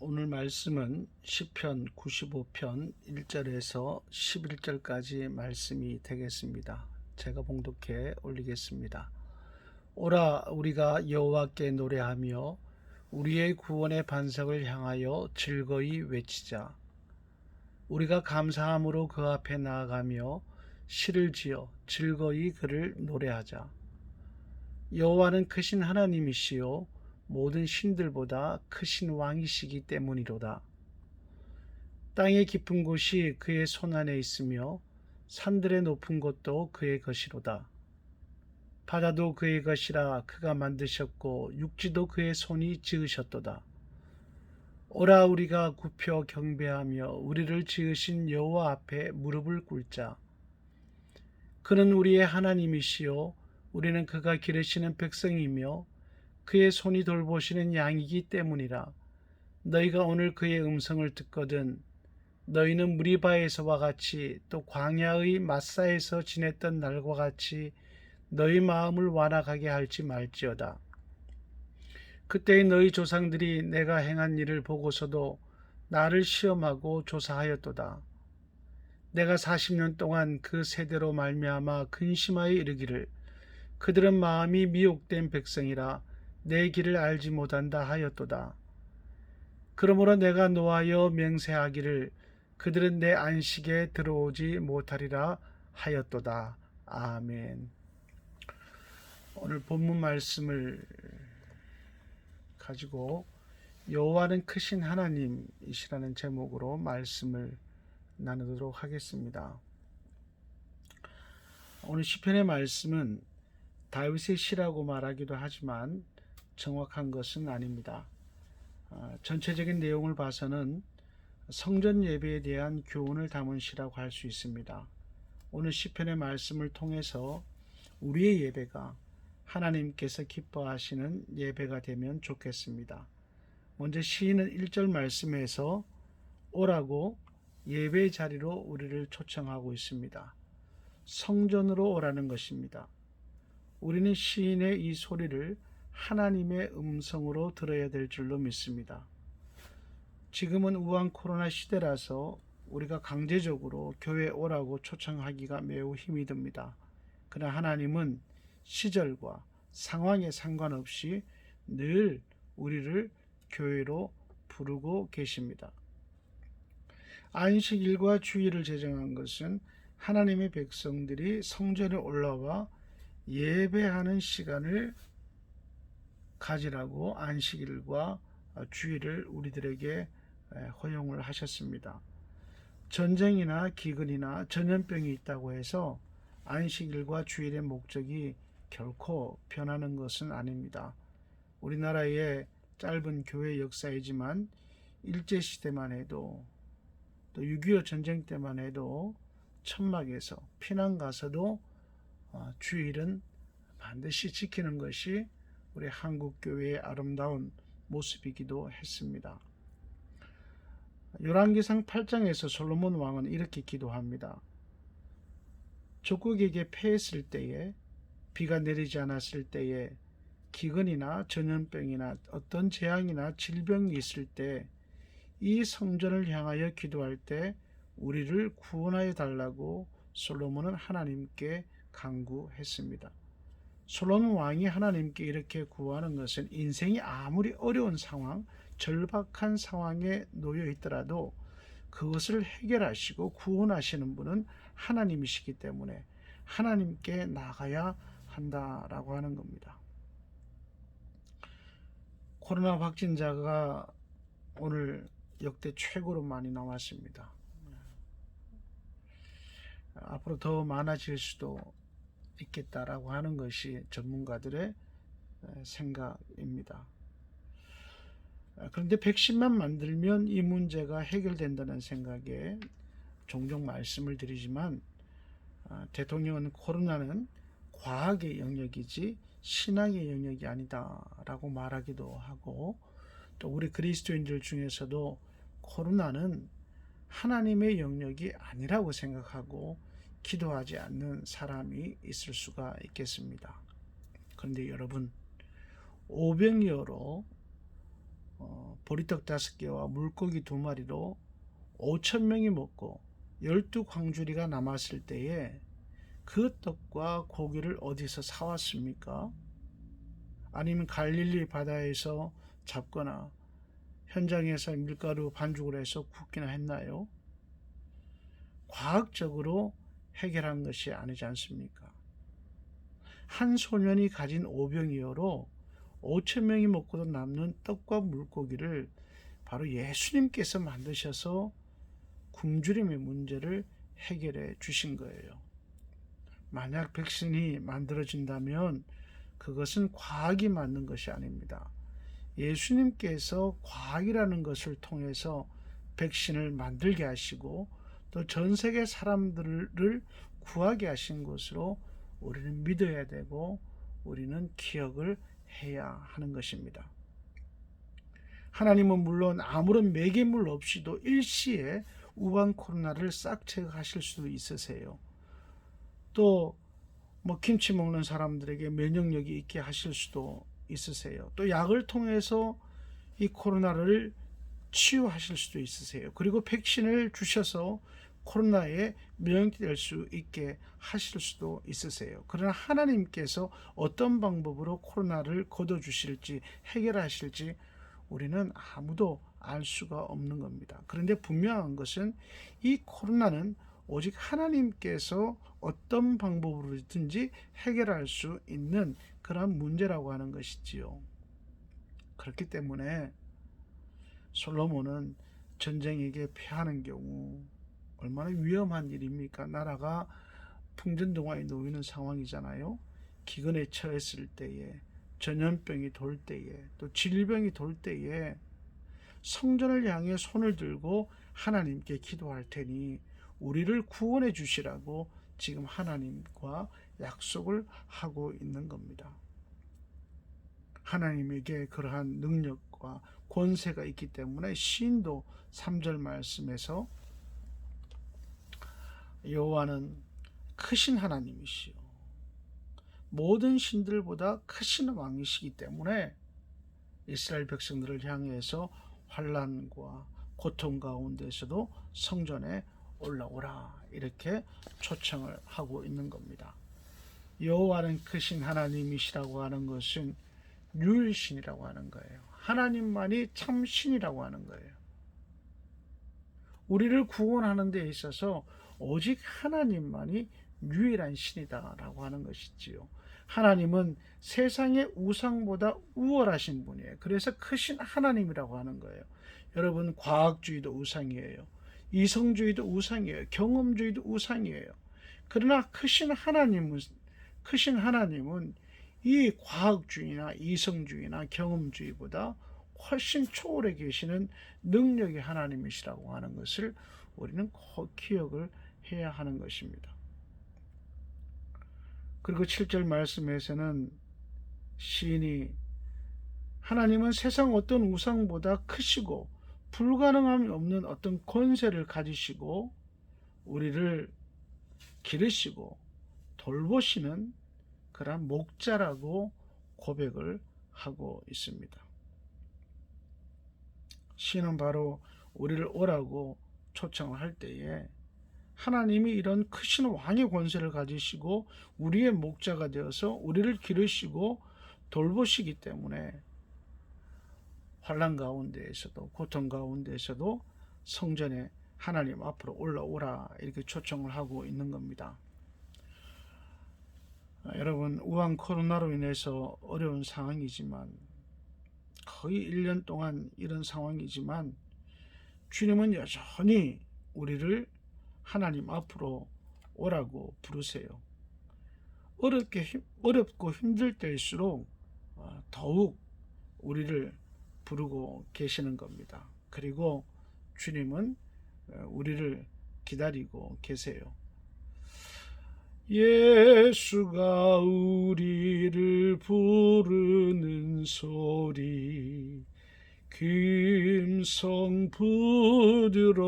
오늘 말씀은 시편 95편 1절에서 11절까지 말씀이 되겠습니다. 제가 봉독해 올리겠습니다. 오라 우리가 여호와께 노래하며 우리의 구원의 반석을 향하여 즐거이 외치자. 우리가 감사함으로 그 앞에 나아가며 시를 지어 즐거이 그를 노래하자. 여호와는 크신 하나님이시요 모든 신들보다 크신 왕이시기 때문이로다. 땅의 깊은 곳이 그의 손안에 있으며 산들의 높은 곳도 그의 것이로다. 바다도 그의 것이라 그가 만드셨고 육지도 그의 손이 지으셨도다. 오라 우리가 굽혀 경배하며 우리를 지으신 여호와 앞에 무릎을 꿇자. 그는 우리의 하나님이시요 우리는 그가 기르시는 백성이며 그의 손이 돌보시는 양이기 때문이라. 너희가 오늘 그의 음성을 듣거든 너희는 무리바에서와 같이 또 광야의 마사에서 지냈던 날과 같이 너희 마음을 완악하게 할지 말지어다. 그때의 너희 조상들이 내가 행한 일을 보고서도 나를 시험하고 조사하였도다. 내가 40년 동안 그 세대로 말미암아 근심하여 이르기를 그들은 마음이 미혹된 백성이라 내 길을 알지 못한다 하였도다. 그러므로 내가 노하여 맹세하기를 그들은 내 안식에 들어오지 못하리라 하였도다. 아멘. 오늘 본문 말씀을 가지고 여호와는 크신 하나님이시라는 제목으로 말씀을 나누도록 하겠습니다. 오늘 시편의 말씀은 다윗의 시라고 말하기도 하지만 정확한 것은 아닙니다. 전체적인 내용을 봐서는 성전 예배에 대한 교훈을 담은 시라고 할 수 있습니다. 오늘 시편의 말씀을 통해서 우리의 예배가 하나님께서 기뻐하시는 예배가 되면 좋겠습니다. 먼저 시인은 1절 말씀에서 오라고 예배 자리로 우리를 초청하고 있습니다. 성전으로 오라는 것입니다. 우리는 시인의 이 소리를 하나님의 음성으로 들어야 될 줄로 믿습니다. 지금은 우한 코로나 시대라서 우리가 강제적으로 교회에 오라고 초청하기가 매우 힘이 듭니다. 그러나 하나님은 시절과 상황에 상관없이 늘 우리를 교회로 부르고 계십니다. 안식일과 주일을 제정한 것은 하나님의 백성들이 성전에 올라와 예배하는 시간을 가지라고 안식일과 주일을 우리들에게 허용을 하셨습니다. 전쟁이나 기근이나 전염병이 있다고 해서 안식일과 주일의 목적이 결코 변하는 것은 아닙니다. 우리나라의 짧은 교회 역사이지만 일제시대만 해도 또 6.25 전쟁 때만 해도 천막에서 피난 가서도 주일은 반드시 지키는 것이 우리 한국 교회의 아름다운 모습이기도 했습니다. 열왕기상 8장에서 솔로몬 왕은 이렇게 기도합니다. 족국에게 패했을 때에 비가 내리지 않았을 때에 기근이나 전염병이나 어떤 재앙이나 질병이 있을 때 이 성전을 향하여 기도할 때 우리를 구원하여 달라고 솔로몬은 하나님께 간구했습니다. 솔로몬 왕이 하나님께 이렇게 구하는 것은 인생이 아무리 어려운 상황, 절박한 상황에 놓여 있더라도 그것을 해결하시고 구원하시는 분은 하나님이시기 때문에 하나님께 나가야 한다라고 하는 겁니다. 코로나 확진자가 오늘 역대 최고로 많이 나왔습니다. 앞으로 더 많아질 수도 있겠다라고 하는 것이 전문가들의 생각입니다. 그런데 백신만 만들면 이 문제가 해결된다는 생각에 종종 말씀을 드리지만 대통령은 코로나는 과학의 영역이지 신앙의 영역이 아니다라고 말하기도 하고 또 우리 그리스도인들 중에서도 코로나는 하나님의 영역이 아니라고 생각하고 기도하지 않는 사람이 있을 수가 있겠습니다. 그런데 여러분, 오병이어로 보리떡 5개와 물고기 2마리로 5,000명이 먹고 12광주리가 남았을 때에 그 떡과 고기를 어디서 사왔습니까? 아니면 갈릴리 바다에서 잡거나 현장에서 밀가루 반죽을 해서 굽기나 했나요? 과학적으로 해결한 것이 아니지 않습니까? 한 소년이 가진 오병이어로 5,000명이 먹고도 남는 떡과 물고기를 바로 예수님께서 만드셔서 굶주림의 문제를 해결해 주신 거예요. 만약 백신이 만들어진다면 그것은 과학이 만든 것이 아닙니다. 예수님께서 과학이라는 것을 통해서 백신을 만들게 하시고 또 전 세계 사람들을 구하게 하신 것으로 우리는 믿어야 되고 우리는 기억을 해야 하는 것입니다. 하나님은 물론 아무런 매개물 없이도 일시에 우방 코로나를 싹 제거하실 수도 있으세요. 또 김치 먹는 사람들에게 면역력이 있게 하실 수도 있으세요. 또 약을 통해서 이 코로나를 치유하실 수도 있으세요. 그리고 백신을 주셔서 코로나에 면역될 수 있게 하실 수도 있으세요. 그러나 하나님께서 어떤 방법으로 코로나를 거둬주실지 해결하실지 우리는 아무도 알 수가 없는 겁니다. 그런데 분명한 것은 이 코로나는 오직 하나님께서 어떤 방법으로든지 해결할 수 있는 그런 문제라고 하는 것이지요. 그렇기 때문에 솔로몬은 전쟁에게 패하는 경우 얼마나 위험한 일입니까? 나라가 풍전등화에 놓이는 상황이잖아요. 기근에 처했을 때에, 전염병이 돌 때에, 또 질병이 돌 때에 성전을 향해 손을 들고 하나님께 기도할 테니 우리를 구원해 주시라고 지금 하나님과 약속을 하고 있는 겁니다. 하나님에게 그러한 능력과 권세가 있기 때문에 시인도 3절 말씀에서 여호와는 크신 하나님이시요 모든 신들보다 크신 왕이시기 때문에 이스라엘 백성들을 향해서 환난과 고통 가운데서도 성전에 올라오라 이렇게 초청을 하고 있는 겁니다. 여호와는 크신 하나님이시라고 하는 것은 유일신이라고 하는 거예요. 하나님만이 참 신이라고 하는 거예요. 우리를 구원하는 데 있어서 오직 하나님만이 유일한 신이다라고 하는 것이지요. 하나님은 세상의 우상보다 우월하신 분이에요. 그래서 크신 하나님이라고 하는 거예요. 여러분, 과학주의도 우상이에요. 이성주의도 우상이에요. 경험주의도 우상이에요. 그러나 크신 하나님은 이 과학주의나 이성주의나 경험주의보다 훨씬 초월해 계시는 능력의 하나님이시라고 하는 것을 우리는 꼭 기억을 해야 하는 것입니다. 그리고 7절 말씀에서는 시인이 하나님은 세상 어떤 우상보다 크시고 불가능함이 없는 어떤 권세를 가지시고 우리를 기르시고 돌보시는 그런 목자라고 고백을 하고 있습니다. 시는 바로 우리를 오라고 초청을 할 때에 하나님이 이런 크신 왕의 권세를 가지시고 우리의 목자가 되어서 우리를 기르시고 돌보시기 때문에 환난 가운데에서도 고통 가운데에서도 성전에 하나님 앞으로 올라오라 이렇게 초청을 하고 있는 겁니다. 여러분, 우한 코로나로 인해서 어려운 상황이지만 거의 1년 동안 이런 상황이지만 주님은 여전히 우리를 하나님 앞으로 오라고 부르세요. 어렵고 힘들 때일수록 더욱 우리를 부르고 계시는 겁니다. 그리고 주님은 우리를 기다리고 계세요. 예수가 우리를 부르는 소리 김성 부드러워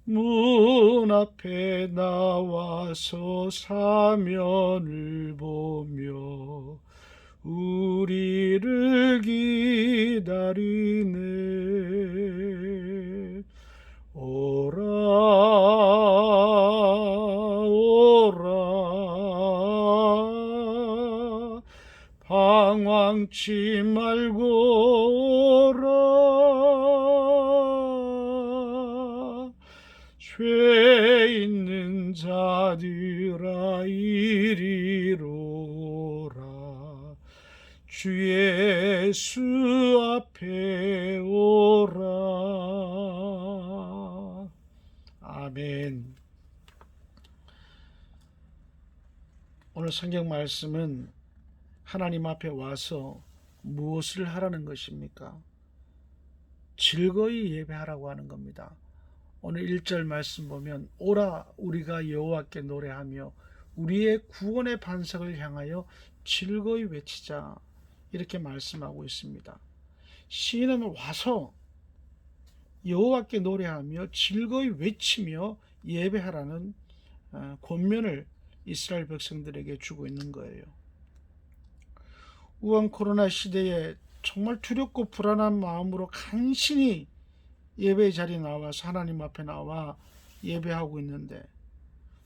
문 앞에 나와서 사면을 보며 우리 방황치 말고 오라. 죄 있는 자들아 이리로라. 주 예수 앞에 오라. 아멘. 오늘 성경 말씀은 하나님 앞에 와서 무엇을 하라는 것입니까? 즐거이 예배하라고 하는 겁니다. 오늘 1절 말씀 보면 오라 우리가 여호와께 노래하며 우리의 구원의 반석을 향하여 즐거이 외치자, 이렇게 말씀하고 있습니다. 시인은 와서 여호와께 노래하며 즐거이 외치며 예배하라는 권면을 이스라엘 백성들에게 주고 있는 거예요. 우한 코로나 시대에 정말 두렵고 불안한 마음으로 간신히 예배의 자리에 나와서 하나님 앞에 나와 예배하고 있는데,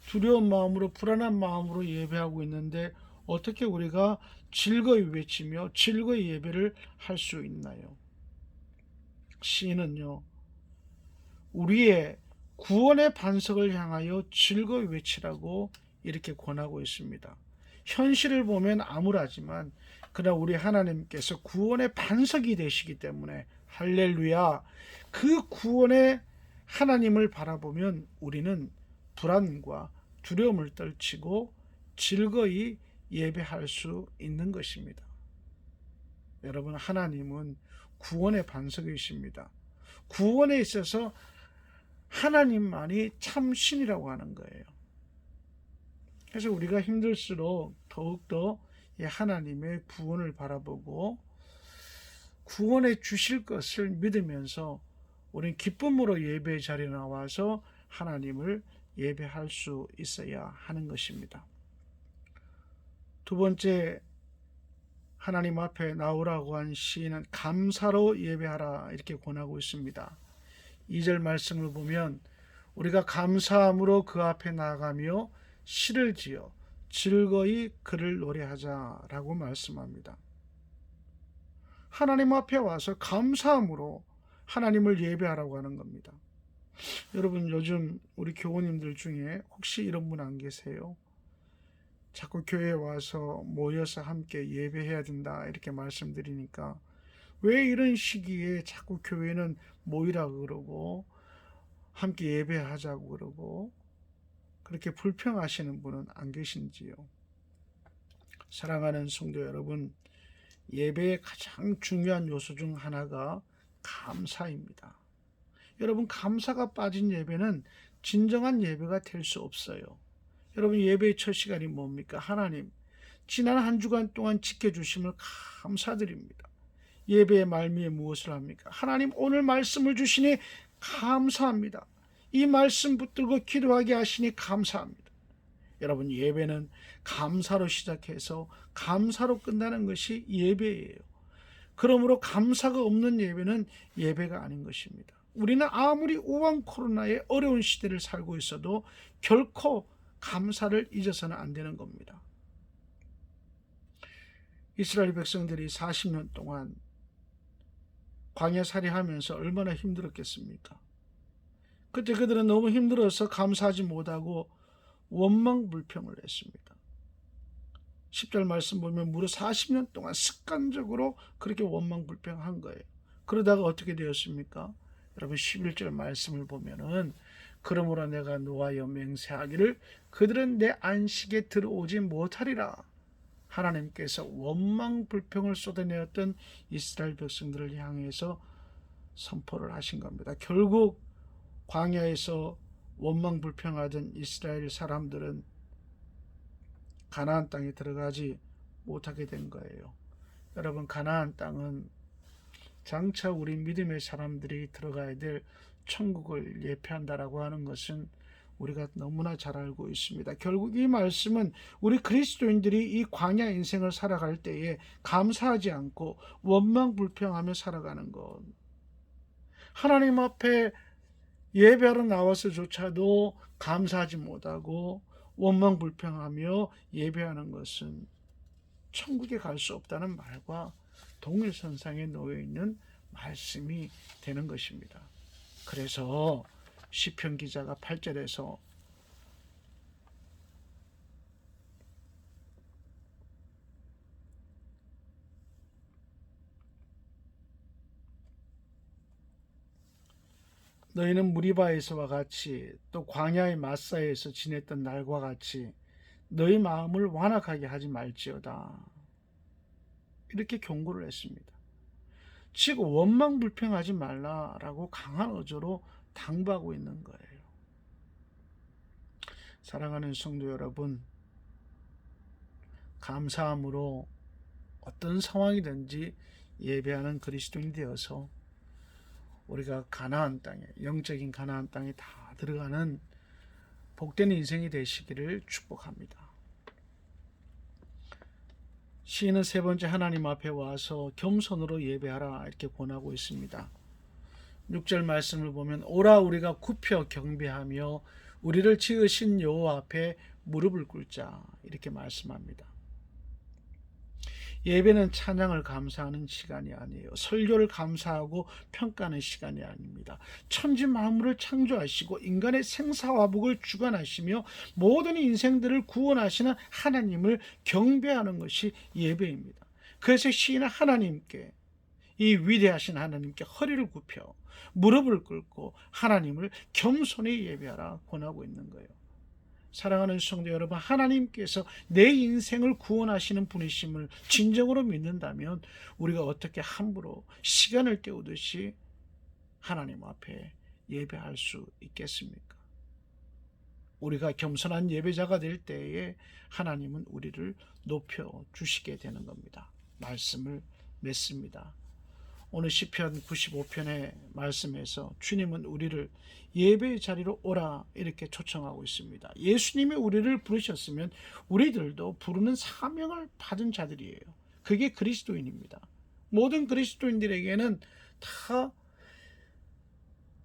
두려운 마음으로 불안한 마음으로 예배하고 있는데 어떻게 우리가 즐거이 외치며 즐거이 예배를 할 수 있나요? 시인은요, 우리의 구원의 반석을 향하여 즐거이 외치라고 이렇게 권하고 있습니다. 현실을 보면 암울하지만 그러나 우리 하나님께서 구원의 반석이 되시기 때문에 할렐루야, 그 구원의 하나님을 바라보면 우리는 불안과 두려움을 떨치고 즐거이 예배할 수 있는 것입니다. 여러분, 하나님은 구원의 반석이십니다. 구원에 있어서 하나님만이 참 신이라고 하는 거예요. 그래서 우리가 힘들수록 더욱더 하나님의 구원을 바라보고 구원해 주실 것을 믿으면서 우리는 기쁨으로 예배의 자리에 나와서 하나님을 예배할 수 있어야 하는 것입니다. 두 번째, 하나님 앞에 나오라고 한 시인은 감사로 예배하라, 이렇게 권하고 있습니다. 2절 말씀을 보면 우리가 감사함으로 그 앞에 나아가며 시를 지어 즐거이 그를 노래하자라고 말씀합니다. 하나님 앞에 와서 감사함으로 하나님을 예배하라고 하는 겁니다. 여러분, 요즘 우리 교우님들 중에 혹시 이런 분 안 계세요? 자꾸 교회에 와서 모여서 함께 예배해야 된다 이렇게 말씀드리니까 왜 이런 시기에 자꾸 교회는 모이라고 그러고 함께 예배하자고 그러고 그렇게 불평하시는 분은 안 계신지요? 사랑하는 성도 여러분, 예배의 가장 중요한 요소 중 하나가 감사입니다. 여러분, 감사가 빠진 예배는 진정한 예배가 될 수 없어요. 여러분, 예배의 첫 시간이 뭡니까? 하나님, 지난 한 주간 동안 지켜주심을 감사드립니다. 예배의 말미에 무엇을 합니까? 하나님, 오늘 말씀을 주시니 감사합니다. 이 말씀 붙들고 기도하게 하시니 감사합니다. 여러분, 예배는 감사로 시작해서 감사로 끝나는 것이 예배예요. 그러므로 감사가 없는 예배는 예배가 아닌 것입니다. 우리는 아무리 우한 코로나의 어려운 시대를 살고 있어도 결코 감사를 잊어서는 안 되는 겁니다. 이스라엘 백성들이 40년 동안 광야살이 하면서 얼마나 힘들었겠습니까? 그때 그들은 너무 힘들어서 감사하지 못하고 원망불평을 했습니다. 10절 말씀 보면 무려 40년 동안 습관적으로 그렇게 원망불평한 거예요. 그러다가 어떻게 되었습니까? 여러분, 11절 말씀을 보면은 그러므로 내가 노하여 맹세하기를 그들은 내 안식에 들어오지 못하리라. 하나님께서 원망불평을 쏟아내었던 이스라엘 백성들을 향해서 선포를 하신 겁니다. 결국 광야에서 원망불평하던 이스라엘 사람들은 가나안 땅에 들어가지 못하게 된 거예요. 여러분, 가나안 땅은 장차 우리 믿음의 사람들이 들어가야 될 천국을 예표한다라고 하는 것은 우리가 너무나 잘 알고 있습니다. 결국 이 말씀은 우리 그리스도인들이 이 광야 인생을 살아갈 때에 감사하지 않고 원망불평하며 살아가는 것, 하나님 앞에 예배하러 나와서조차도 감사하지 못하고 원망불평하며 예배하는 것은 천국에 갈 수 없다는 말과 동일선상에 놓여 있는 말씀이 되는 것입니다. 그래서 시편 기자가 8절에서 너희는 무리바에서와 같이 또 광야의 마사에서 지냈던 날과 같이 너희 마음을 완악하게 하지 말지어다. 이렇게 경고를 했습니다. 즉 원망불평하지 말라라고 강한 어조로 당부하고 있는 거예요. 사랑하는 성도 여러분, 감사함으로 어떤 상황이든지 예배하는 그리스도인이 되어서 우리가 가나안 땅에, 영적인 가나안 땅에 다 들어가는 복된 인생이 되시기를 축복합니다. 시인은 세 번째 하나님 앞에 와서 겸손으로 예배하라 이렇게 권하고 있습니다. 6절 말씀을 보면 오라 우리가 굽혀 경배하며 우리를 지으신 여호와 앞에 무릎을 꿇자 이렇게 말씀합니다. 예배는 찬양을 감사하는 시간이 아니에요. 설교를 감사하고 평가하는 시간이 아닙니다. 천지 만물을 창조하시고 인간의 생사화복을 주관하시며 모든 인생들을 구원하시는 하나님을 경배하는 것이 예배입니다. 그래서 시인은 하나님께, 이 위대하신 하나님께 허리를 굽혀 무릎을 꿇고 하나님을 겸손히 예배하라 권하고 있는 거예요. 사랑하는 성도 여러분, 하나님께서 내 인생을 구원하시는 분이심을 진정으로 믿는다면 우리가 어떻게 함부로 시간을 때우듯이 하나님 앞에 예배할 수 있겠습니까? 우리가 겸손한 예배자가 될 때에 하나님은 우리를 높여주시게 되는 겁니다. 말씀을 맺습니다. 오늘 시편 95편의 말씀에서 주님은 우리를 예배의 자리로 오라 이렇게 초청하고 있습니다. 예수님이 우리를 부르셨으면 우리들도 부르는 사명을 받은 자들이에요. 그게 그리스도인입니다. 모든 그리스도인들에게는 다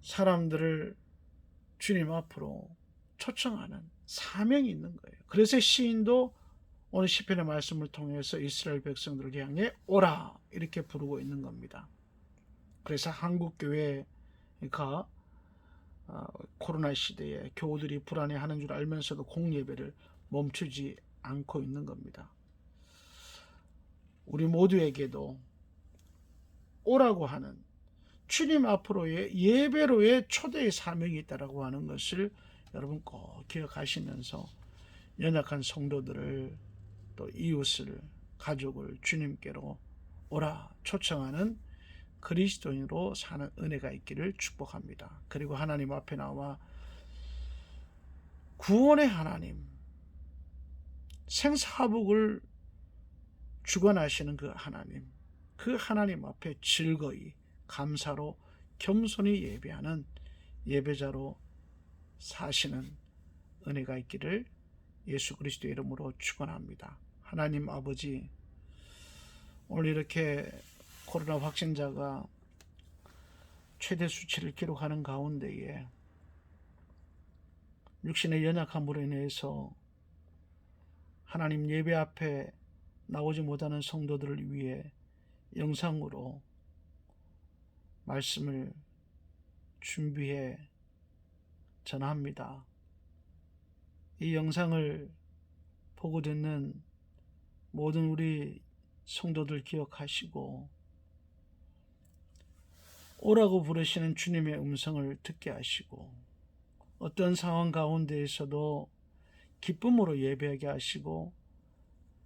사람들을 주님 앞으로 초청하는 사명이 있는 거예요. 그래서 시인도 오늘 시편의 말씀을 통해서 이스라엘 백성들을 향해 오라 이렇게 부르고 있는 겁니다. 그래서 한국교회가 코로나 시대에 교우들이 불안해하는 줄 알면서도 공예배를 멈추지 않고 있는 겁니다. 우리 모두에게도 오라고 하는 주님 앞으로의 예배로의 초대의 사명이 있다고 하는 것을 여러분 꼭 기억하시면서 연약한 성도들을 또 이웃을 가족을 주님께로 오라 초청하는 그리스도인으로 사는 은혜가 있기를 축복합니다. 그리고 하나님 앞에 나와 구원의 하나님, 생사복을 주관하시는 그 하나님 앞에 즐거이 감사로 겸손히 예배하는 예배자로 사시는 은혜가 있기를 예수 그리스도의 이름으로 축원합니다. 하나님 아버지, 오늘 이렇게 코로나 확진자가 최대 수치를 기록하는 가운데에 육신의 연약함으로 인해서 하나님 예배 앞에 나오지 못하는 성도들을 위해 영상으로 말씀을 준비해 전합니다. 이 영상을 보고 듣는 모든 우리 성도들 기억하시고 오라고 부르시는 주님의 음성을 듣게 하시고 어떤 상황 가운데에서도 기쁨으로 예배하게 하시고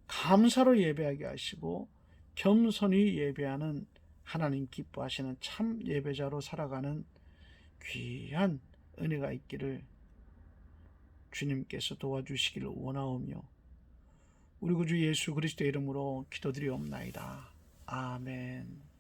감사로 예배하게 하시고 겸손히 예배하는 하나님 기뻐하시는 참 예배자로 살아가는 귀한 은혜가 있기를 주님께서 도와주시기를 원하오며 우리 구주 예수 그리스도의 이름으로 기도드리옵나이다. 아멘.